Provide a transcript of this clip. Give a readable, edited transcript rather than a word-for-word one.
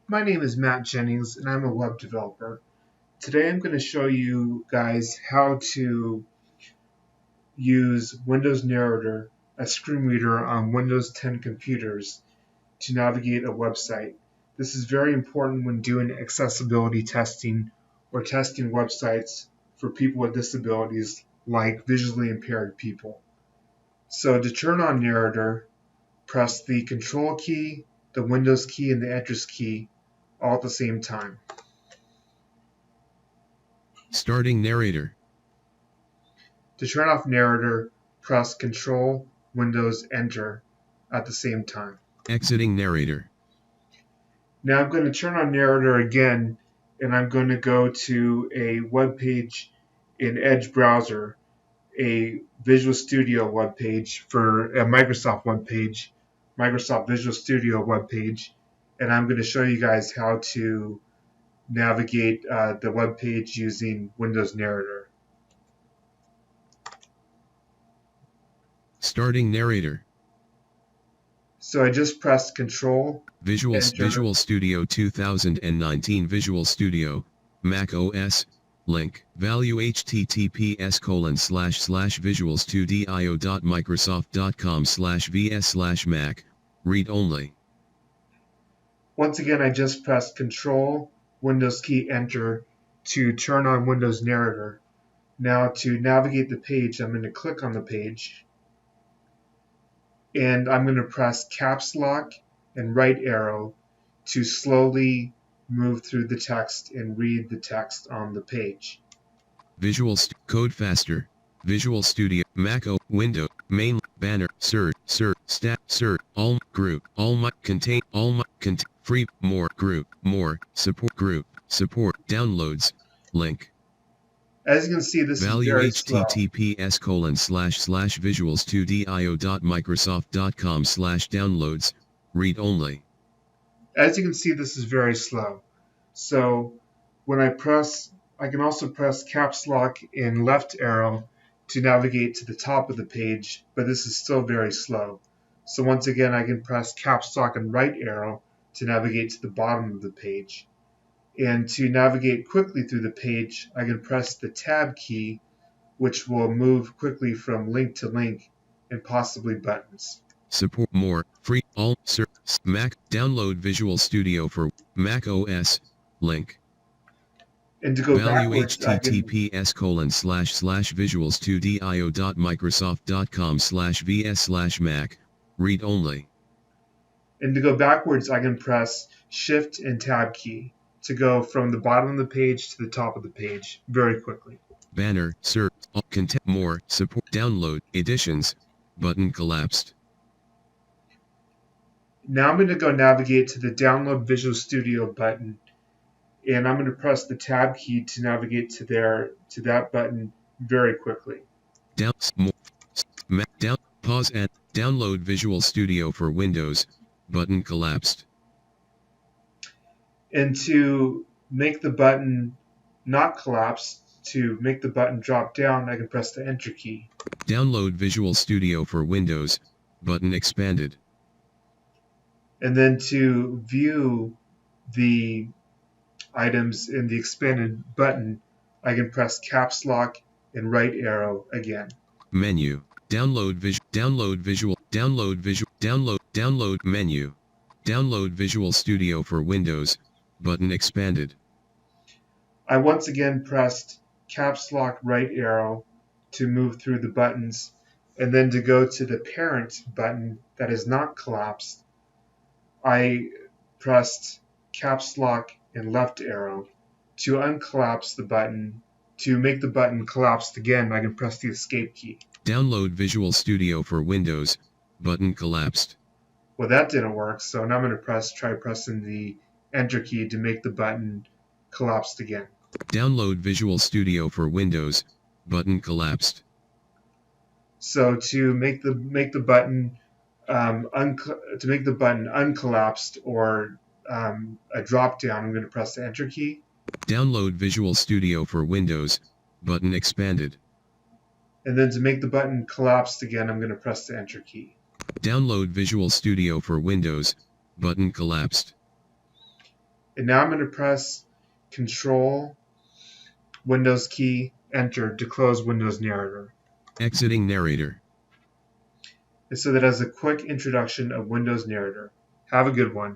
My name is Matt Jennings and I'm a web developer. Today I'm going to show you guys how to use Windows Narrator, a screen reader on Windows 10 computers, to navigate a website. This is very important when doing accessibility testing or testing websites for people with disabilities like visually impaired people. So to turn on Narrator, press the Control key, the Windows key, and the Enter key all at the same time. Starting Narrator. To turn off Narrator, press Control, Windows, Enter at the same time. Exiting Narrator. Now I'm going to turn on Narrator again, and I'm going to go to a web page in Edge browser, a Visual Studio web page for a Microsoft web page, Microsoft Visual Studio web page, and I'm going to show you guys how to navigate the web page using Windows Narrator. Starting Narrator. So I just pressed Control, Visual Enter. Studio 2019 Visual Studio, Mac OS, link, value https://visuals2dio.microsoft.com/vs/mac, read only. Once again, I just pressed Control, Windows key, Enter to turn on Windows Narrator. Now to navigate the page, I'm going to click on the page, and I'm going to press Caps Lock and right arrow to slowly move through the text and read the text on the page. Code faster. Visual Studio, Mac O, Window, Main, Banner, Search, Stat, Search, All, Group, All My, Contain, All My, Free, More, Group, More, Support, Downloads, link. As you can see, this value is very slow. https://visuals2dio.microsoft.com/downloads, read only. As you can see, this is very slow. So when I can also press Caps Lock and left arrow to navigate to the top of the page, but this is still very slow. So once again, I can press Caps Lock and right arrow to navigate to the bottom of the page. And to navigate quickly through the page, I can press the Tab key, which will move quickly from link to link and possibly buttons. Support more, free, all, Mac, download Visual Studio for Mac OS, link. And to go value backwards, https://visuals2dio.microsoft.com/vs/mac, read only. And to go backwards, I can press Shift and Tab key to go from the bottom of the page to the top of the page very quickly. Banner, search, content, more, support, download, editions, button collapsed. Now I'm going to go navigate to the Download Visual Studio button, and I'm going to press the Tab key to navigate to that button very quickly. Pause and download Visual Studio for Windows, button collapsed. And to make the button not collapse, to make the button drop down, I can press the Enter key. Download Visual Studio for Windows, button expanded. And then to view the items in the expanded button, I can press Caps Lock and right arrow again. Menu. Download Visual menu. Download Visual Studio for Windows, button expanded. I once again pressed Caps Lock right arrow to move through the buttons, and then to go to the parent button that is not collapsed, I pressed Caps Lock and left arrow to uncollapse the button. To make the button collapsed again, I can press the Escape key. Download Visual Studio for Windows, button collapsed. Well, that didn't work, so now I'm going to try pressing the Enter key to make the button collapsed again. Download Visual Studio for Windows, button collapsed. So to make the button uncollapsed or a drop down, I'm going to press the Enter key. Download Visual Studio for Windows, button expanded. And then to make the button collapsed again, I'm going to press the Enter key. Download Visual Studio for Windows, button collapsed. And now I'm going to press Control Windows key Enter to close Windows Narrator. Exiting Narrator. And so that as a quick introduction of Windows Narrator. Have a good one.